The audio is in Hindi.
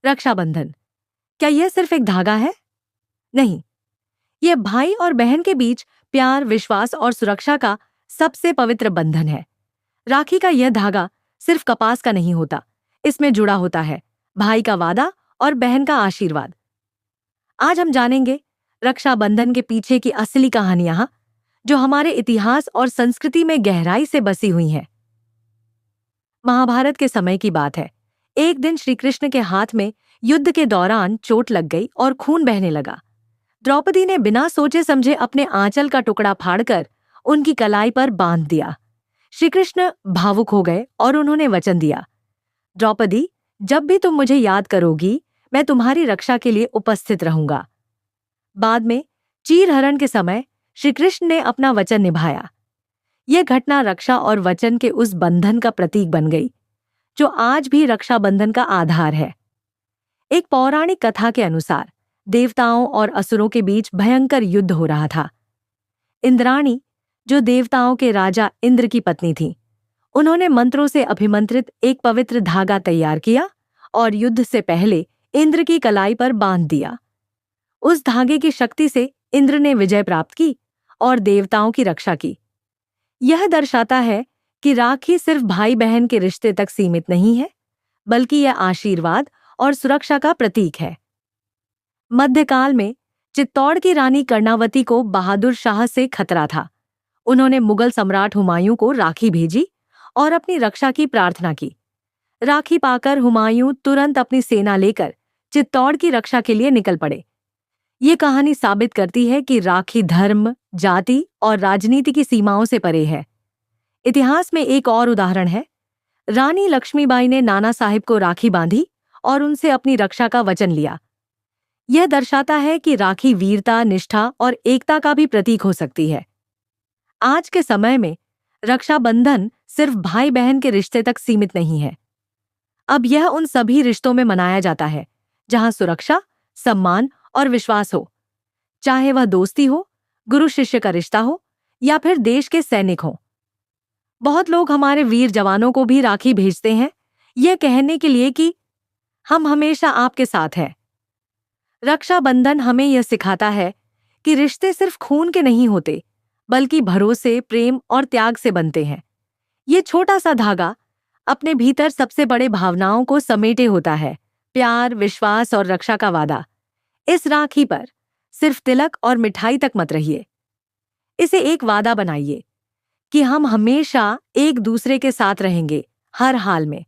रक्षाबंधन, क्या यह सिर्फ एक धागा है? नहीं, यह भाई और बहन के बीच प्यार, विश्वास और सुरक्षा का सबसे पवित्र बंधन है। राखी का यह धागा सिर्फ कपास का नहीं होता, इसमें जुड़ा होता है भाई का वादा और बहन का आशीर्वाद। आज हम जानेंगे रक्षाबंधन के पीछे की असली कहानियां, जो हमारे इतिहास और संस्कृति में गहराई से बसी हुई हैं। महाभारत के समय की बात है। एक दिन श्री कृष्ण के हाथ में युद्ध के दौरान चोट लग गई और खून बहने लगा। द्रौपदी ने बिना सोचे समझे अपने आंचल का टुकड़ा फाड़कर उनकी कलाई पर बांध दिया। श्री कृष्ण भावुक हो गए और उन्होंने वचन दिया, द्रौपदी, जब भी तुम मुझे याद करोगी, मैं तुम्हारी रक्षा के लिए उपस्थित रहूंगा। बाद में चीरहरण के समय श्री कृष्ण ने अपना वचन निभाया। यह घटना रक्षा और वचन के उस बंधन का प्रतीक बन गई, जो आज भी रक्षाबंधन का आधार है। एक पौराणिक कथा के अनुसार देवताओं और असुरों के बीच भयंकर युद्ध हो रहा था। इंद्राणी, जो देवताओं के राजा इंद्र की पत्नी थी, उन्होंने मंत्रों से अभिमंत्रित एक पवित्र धागा तैयार किया और युद्ध से पहले इंद्र की कलाई पर बांध दिया। उस धागे की शक्ति से इंद्र ने विजय प्राप्त की और देवताओं की रक्षा की। यह दर्शाता है कि राखी सिर्फ भाई बहन के रिश्ते तक सीमित नहीं है, बल्कि यह आशीर्वाद और सुरक्षा का प्रतीक है। मध्यकाल में चित्तौड़ की रानी कर्णावती को बहादुर शाह से खतरा था। उन्होंने मुगल सम्राट हुमायूं को राखी भेजी और अपनी रक्षा की प्रार्थना की। राखी पाकर हुमायूं तुरंत अपनी सेना लेकर चित्तौड़ की रक्षा के लिए निकल पड़े। ये कहानी साबित करती है कि राखी धर्म, जाति और राजनीति की सीमाओं से परे है। इतिहास में एक और उदाहरण है। रानी लक्ष्मीबाई ने नाना साहिब को राखी बांधी और उनसे अपनी रक्षा का वचन लिया। यह दर्शाता है कि राखी वीरता, निष्ठा और एकता का भी प्रतीक हो सकती है। आज के समय में रक्षाबंधन सिर्फ भाई बहन के रिश्ते तक सीमित नहीं है। अब यह उन सभी रिश्तों में मनाया जाता है जहां सुरक्षा, सम्मान और विश्वास हो, चाहे वह दोस्ती हो, गुरु शिष्य का रिश्ता हो या फिर देश के सैनिक हो। बहुत लोग हमारे वीर जवानों को भी राखी भेजते हैं, यह कहने के लिए कि हम हमेशा आपके साथ हैं। रक्षाबंधन हमें यह सिखाता है कि रिश्ते सिर्फ खून के नहीं होते, बल्कि भरोसे, प्रेम और त्याग से बनते हैं। ये छोटा सा धागा अपने भीतर सबसे बड़े भावनाओं को समेटे होता है, प्यार, विश्वास और रक्षा का वादा। इस राखी पर सिर्फ तिलक और मिठाई तक मत रहिए। इसे एक वादा बनाइए कि हम हमेशा एक दूसरे के साथ रहेंगे, हर हाल में।